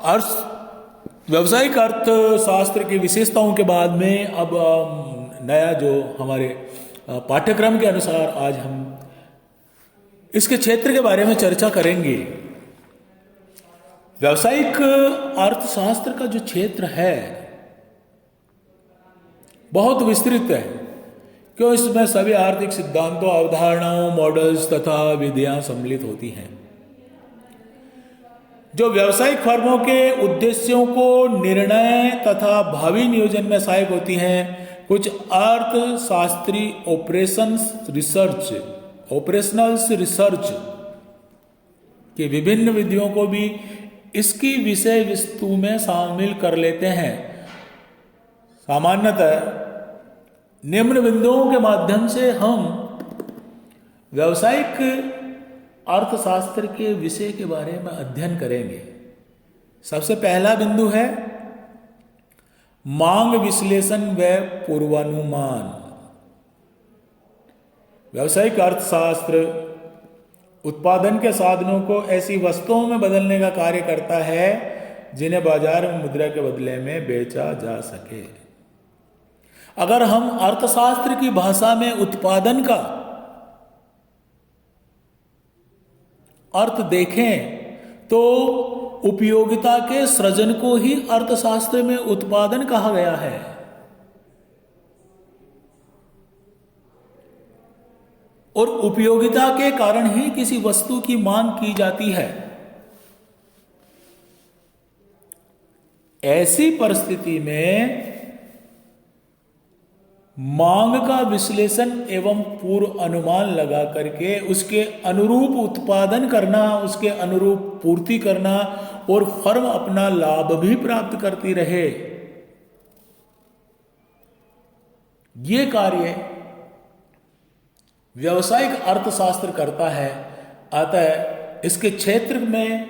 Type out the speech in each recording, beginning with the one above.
व्यावसायिक अर्थशास्त्र की विशेषताओं के बाद में अब नया जो हमारे पाठ्यक्रम के अनुसार आज हम इसके क्षेत्र के बारे में चर्चा करेंगे। व्यावसायिक अर्थशास्त्र का जो क्षेत्र है बहुत विस्तृत है, क्यों इसमें सभी आर्थिक सिद्धांतों, अवधारणाओं, मॉडल्स तथा विधियां सम्मिलित होती हैं जो व्यावसायिक फर्मों के उद्देश्यों को निर्णय तथा भावी नियोजन में सहायक होती हैं। कुछ अर्थशास्त्री ऑपरेशनल्स रिसर्च की विभिन्न विधियों को भी इसकी विषय वस्तु में शामिल कर लेते हैं। सामान्यतः निम्न बिंदुओं के माध्यम से हम व्यावसायिक अर्थशास्त्र के विषय के बारे में अध्ययन करेंगे। सबसे पहला बिंदु है मांग विश्लेषण व पूर्वानुमान। व्यावसायिक अर्थशास्त्र उत्पादन के साधनों को ऐसी वस्तुओं में बदलने का कार्य करता है जिन्हें बाजार में मुद्रा के बदले में बेचा जा सके। अगर हम अर्थशास्त्र की भाषा में उत्पादन का अर्थ देखें तो उपयोगिता के सृजन को ही अर्थशास्त्र में उत्पादन कहा गया है। और उपयोगिता के कारण ही किसी वस्तु की मांग की जाती है। ऐसी परिस्थिति में मांग का विश्लेषण एवं पूर्व अनुमान लगा करके उसके अनुरूप उत्पादन करना, उसके अनुरूप पूर्ति करना और फर्म अपना लाभ भी प्राप्त करती रहे, ये कार्य व्यावसायिक अर्थशास्त्र करता है। अतः इसके क्षेत्र में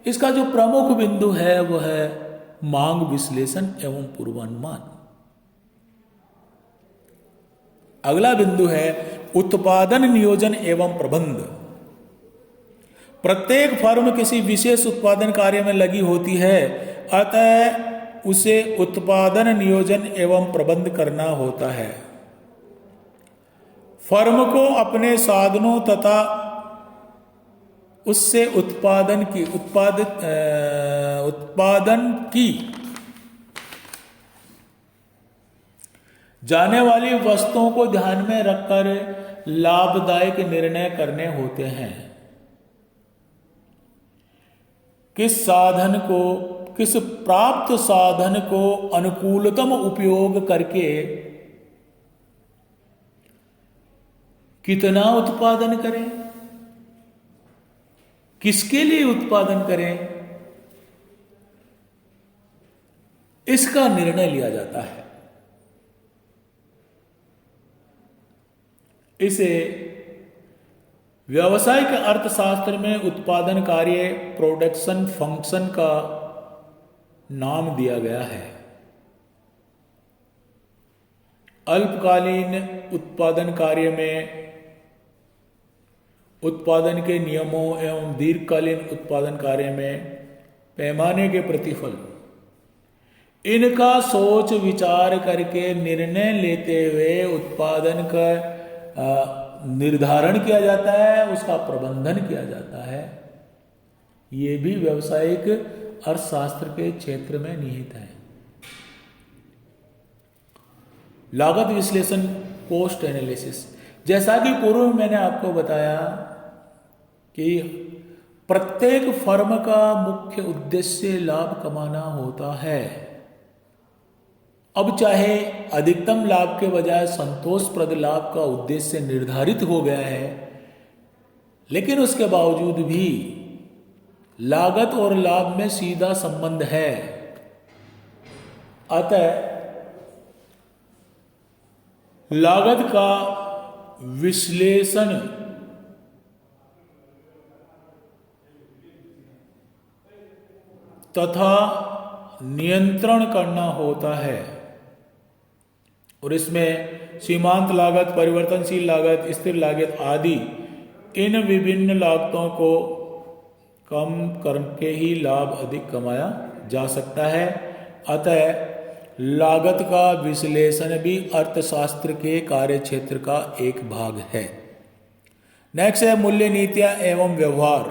इसका जो प्रमुख बिंदु है वह है मांग विश्लेषण एवं पूर्वानुमान। अगला बिंदु है उत्पादन नियोजन एवं प्रबंध। प्रत्येक फर्म किसी विशेष उत्पादन कार्य में लगी होती है, अतः उसे उत्पादन नियोजन एवं प्रबंध करना होता है। फर्म को अपने साधनों तथा उससे उत्पादन की जाने वाली वस्तुओं को ध्यान में रखकर लाभदायक निर्णय करने होते हैं। किस प्राप्त साधन को अनुकूलतम उपयोग करके कितना उत्पादन करें, किसके लिए उत्पादन करें, इसका निर्णय लिया जाता है। इसे व्यावसायिक अर्थशास्त्र में उत्पादन कार्य प्रोडक्शन फंक्शन का नाम दिया गया है। अल्पकालीन उत्पादन कार्य में उत्पादन के नियमों एवं दीर्घकालीन उत्पादन कार्य में पैमाने के प्रतिफल, इनका सोच विचार करके निर्णय लेते हुए उत्पादन का निर्धारण किया जाता है, उसका प्रबंधन किया जाता है। ये भी व्यावसायिक अर्थशास्त्र के क्षेत्र में निहित है। लागत विश्लेषण, कॉस्ट एनालिसिस। जैसा कि पूर्व में मैंने आपको बताया कि प्रत्येक फर्म का मुख्य उद्देश्य लाभ कमाना होता है। अब चाहे अधिकतम लाभ के बजाय संतोषप्रद लाभ का उद्देश्य निर्धारित हो गया है, लेकिन उसके बावजूद भी लागत और लाभ में सीधा संबंध है। अतः लागत का विश्लेषण तथा नियंत्रण करना होता है। और इसमें सीमांत लागत, परिवर्तनशील लागत, स्थिर लागत आदि इन विभिन्न लागतों को कम करके ही लाभ अधिक कमाया जा सकता है। अतः लागत का विश्लेषण भी अर्थशास्त्र के कार्यक्षेत्र का एक भाग है। नेक्स्ट है मूल्य नीतियां एवं व्यवहार।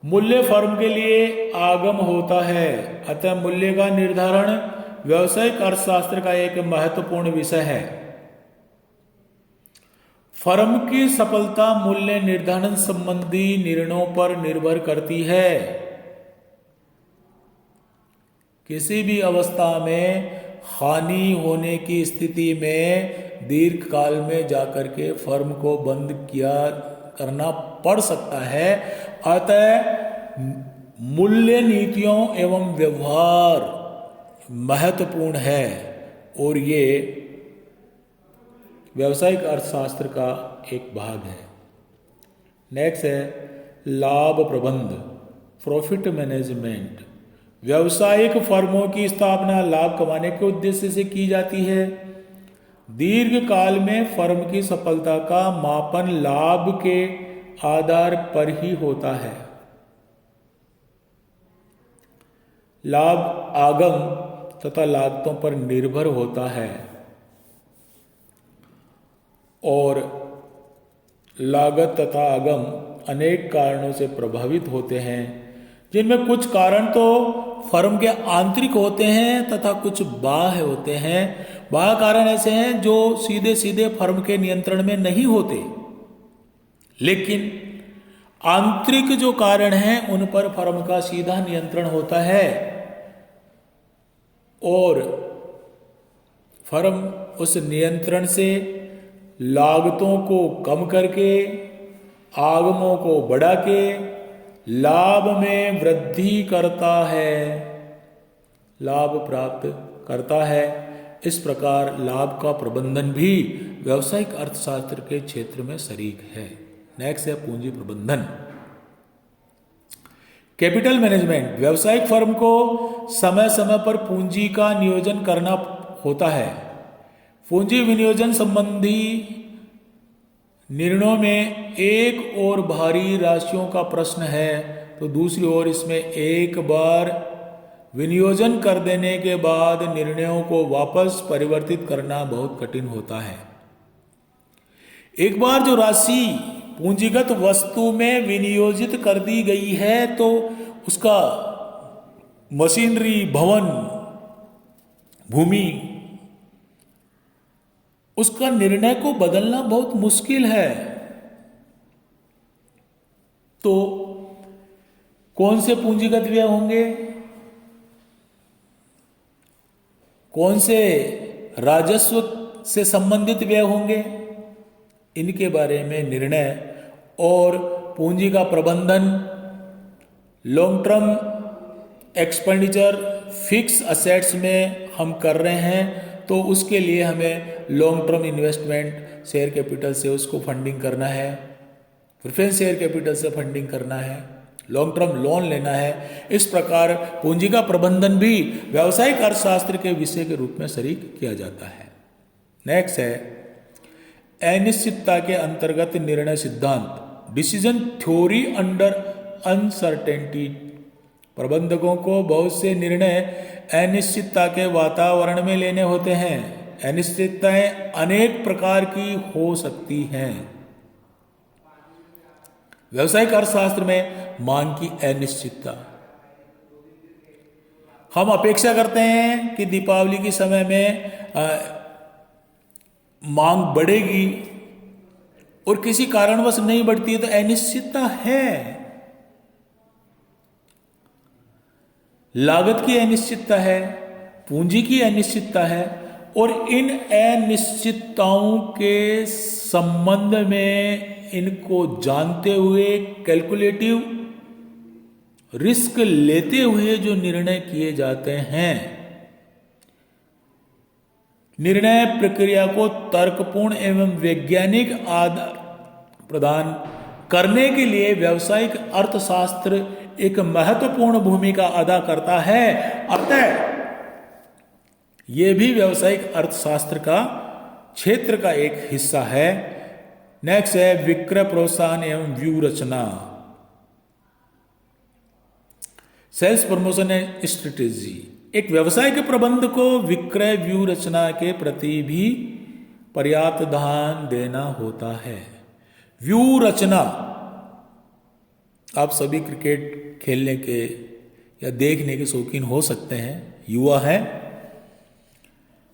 मूल्य फर्म के लिए आगम होता है, अतः मूल्य का निर्धारण व्यावसायिक अर्थशास्त्र का एक महत्वपूर्ण विषय है। फर्म की सफलता मूल्य निर्धारण संबंधी निर्णयों पर निर्भर करती है। किसी भी अवस्था में हानि होने की स्थिति में दीर्घकाल में जाकर के फर्म को बंद करना पड़ सकता है। अतः मूल्य नीतियों एवं व्यवहार महत्वपूर्ण है और ये व्यावसायिक अर्थशास्त्र का एक भाग है। नेक्स्ट है लाभ प्रबंध, प्रॉफिट मैनेजमेंट। व्यावसायिक फर्मों की स्थापना लाभ कमाने के उद्देश्य से की जाती है। दीर्घकाल में फर्म की सफलता का मापन लाभ के आधार पर ही होता है। लाभ आगम तथा लागतों पर निर्भर होता है और लागत तथा आगम अनेक कारणों से प्रभावित होते हैं, जिनमें कुछ कारण तो फर्म के आंतरिक होते हैं तथा कुछ बाह्य होते हैं। बाह्य कारण ऐसे हैं जो सीधे सीधे फर्म के नियंत्रण में नहीं होते, लेकिन आंतरिक जो कारण हैं उन पर फर्म का सीधा नियंत्रण होता है और फर्म उस नियंत्रण से लागतों को कम करके आगमों को बढ़ा के लाभ में वृद्धि करता है, लाभ प्राप्त करता है। इस प्रकार लाभ का प्रबंधन भी व्यावसायिक अर्थशास्त्र के क्षेत्र में शरीक है। नेक्स्ट है पूंजी प्रबंधन, कैपिटल मैनेजमेंट। व्यावसायिक फर्म को समय समय पर पूंजी का नियोजन करना होता है। पूंजी विनियोजन संबंधी निर्णयों में एक और भारी राशियों का प्रश्न है, तो दूसरी ओर इसमें एक बार विनियोजन कर देने के बाद निर्णयों को वापस परिवर्तित करना बहुत कठिन होता है। एक बार जो राशि पूंजीगत वस्तु में विनियोजित कर दी गई है तो उसका मशीनरी, भवन, भूमि, उसका निर्णय को बदलना बहुत मुश्किल है। तो कौन से पूंजीगत व्यय होंगे, कौन से राजस्व से संबंधित व्यय होंगे, इनके बारे में निर्णय और पूंजी का प्रबंधन, long term expenditure, fix assets में हम कर रहे हैं तो उसके लिए हमें long term investment share capital से उसको फंडिंग करना है, प्रेफरेंस शेयर कैपिटल से फंडिंग करना है, लॉन्ग टर्म लोन लेना है। इस प्रकार पूंजी का प्रबंधन भी व्यावसायिक अर्थशास्त्र के विषय के रूप में शरीक किया जाता है। नेक्स्ट है अनिश्चितता के अंतर्गत निर्णय सिद्धांत, डिसीजन थ्योरी अंडर अनसर्टेनिटी। प्रबंधकों को बहुत से निर्णय अनिश्चितता के वातावरण में लेने होते हैं। अनिश्चितताएं अनेक प्रकार की हो सकती हैं। व्यावसायिक अर्थशास्त्र में मांग की अनिश्चितता, हम अपेक्षा करते हैं कि दीपावली के समय में मांग बढ़ेगी और किसी कारणवश नहीं बढ़ती है तो अनिश्चितता है। लागत की अनिश्चितता है, पूंजी की अनिश्चितता है और इन अनिश्चितताओं के संबंध में इनको जानते हुए कैलकुलेटिव रिस्क लेते हुए जो निर्णय किए जाते हैं, निर्णय प्रक्रिया को तर्कपूर्ण एवं वैज्ञानिक आधार प्रदान करने के लिए व्यावसायिक अर्थशास्त्र एक महत्वपूर्ण भूमिका अदा करता है। अतः यह भी व्यावसायिक अर्थशास्त्र का क्षेत्र का एक हिस्सा है। नेक्स्ट है विक्रय प्रोत्साहन एवं व्यू रचना, सेल्स प्रमोशन एंड स्ट्रेटेजी। एक व्यवसाय के प्रबंध को विक्रय व्यू रचना के प्रति भी पर्याप्त ध्यान देना होता है। व्यू रचना, आप सभी क्रिकेट खेलने के या देखने के शौकीन हो सकते हैं, युवा हैं,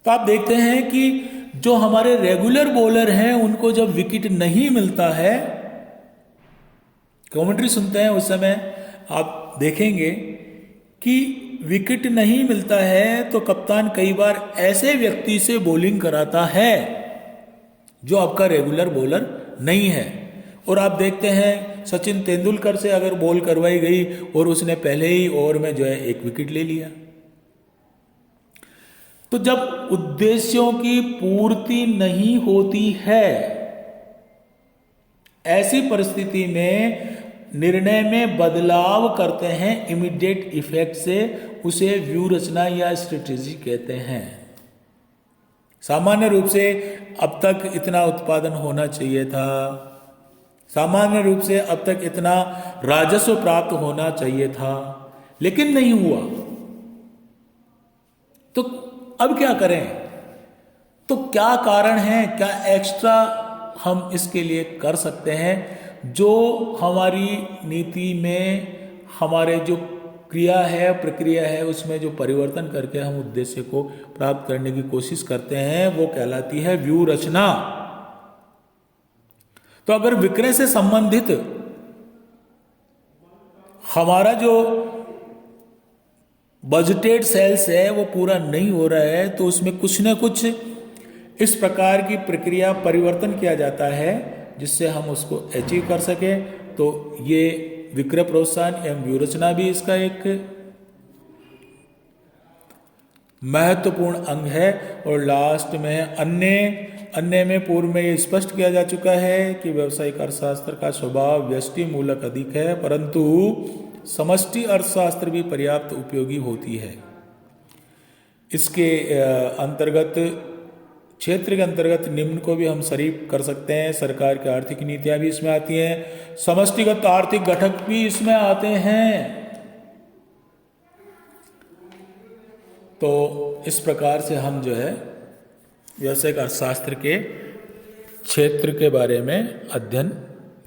तो आप देखते हैं कि जो हमारे रेगुलर बॉलर हैं उनको जब विकेट नहीं मिलता है, कमेंट्री सुनते हैं उस समय आप देखेंगे कि विकेट नहीं मिलता है तो कप्तान कई बार ऐसे व्यक्ति से बॉलिंग कराता है जो आपका रेगुलर बॉलर नहीं है। और आप देखते हैं सचिन तेंदुलकर से अगर बॉल करवाई गई और उसने पहले ही ओवर में जो है 1 विकेट ले लिया। तो जब उद्देश्यों की पूर्ति नहीं होती है, ऐसी परिस्थिति में निर्णय में बदलाव करते हैं इमीडिएट इफेक्ट से, उसे व्यू रचना या स्ट्रेटेजी कहते हैं। सामान्य रूप से अब तक इतना उत्पादन होना चाहिए था, सामान्य रूप से अब तक इतना राजस्व प्राप्त होना चाहिए था, लेकिन नहीं हुआ, तो अब क्या करें? तो क्या कारण है, क्या एक्स्ट्रा हम इसके लिए कर सकते हैं जो हमारी नीति में, हमारे जो क्रिया है, प्रक्रिया है, उसमें जो परिवर्तन करके हम उद्देश्य को प्राप्त करने की कोशिश करते हैं, वो कहलाती है व्यू रचना। तो अगर विक्रय से संबंधित हमारा जो बजटेड सेल्स है वो पूरा नहीं हो रहा है, तो उसमें कुछ न कुछ इस प्रकार की प्रक्रिया परिवर्तन किया जाता है जिससे हम उसको अचीव कर सके। तो ये विक्रय प्रोत्साहन एवं व्यू रचना भी इसका एक महत्वपूर्ण अंग है। और लास्ट में अन्य में पूर्व में ये स्पष्ट किया जा चुका है कि व्यावसायिक अर्थशास्त्र का स्वभाव व्यष्टि मूलक अधिक है, परंतु समष्टि अर्थशास्त्र भी पर्याप्त उपयोगी होती है। इसके अंतर्गत, क्षेत्र के अंतर्गत निम्न को भी हम शरीक कर सकते हैं। सरकार की आर्थिक नीतियां भी इसमें आती हैं, समष्टिगत आर्थिक घटक भी इसमें आते हैं। तो इस प्रकार से हम जो है व्यावसायिक अर्थशास्त्र के क्षेत्र के बारे में अध्ययन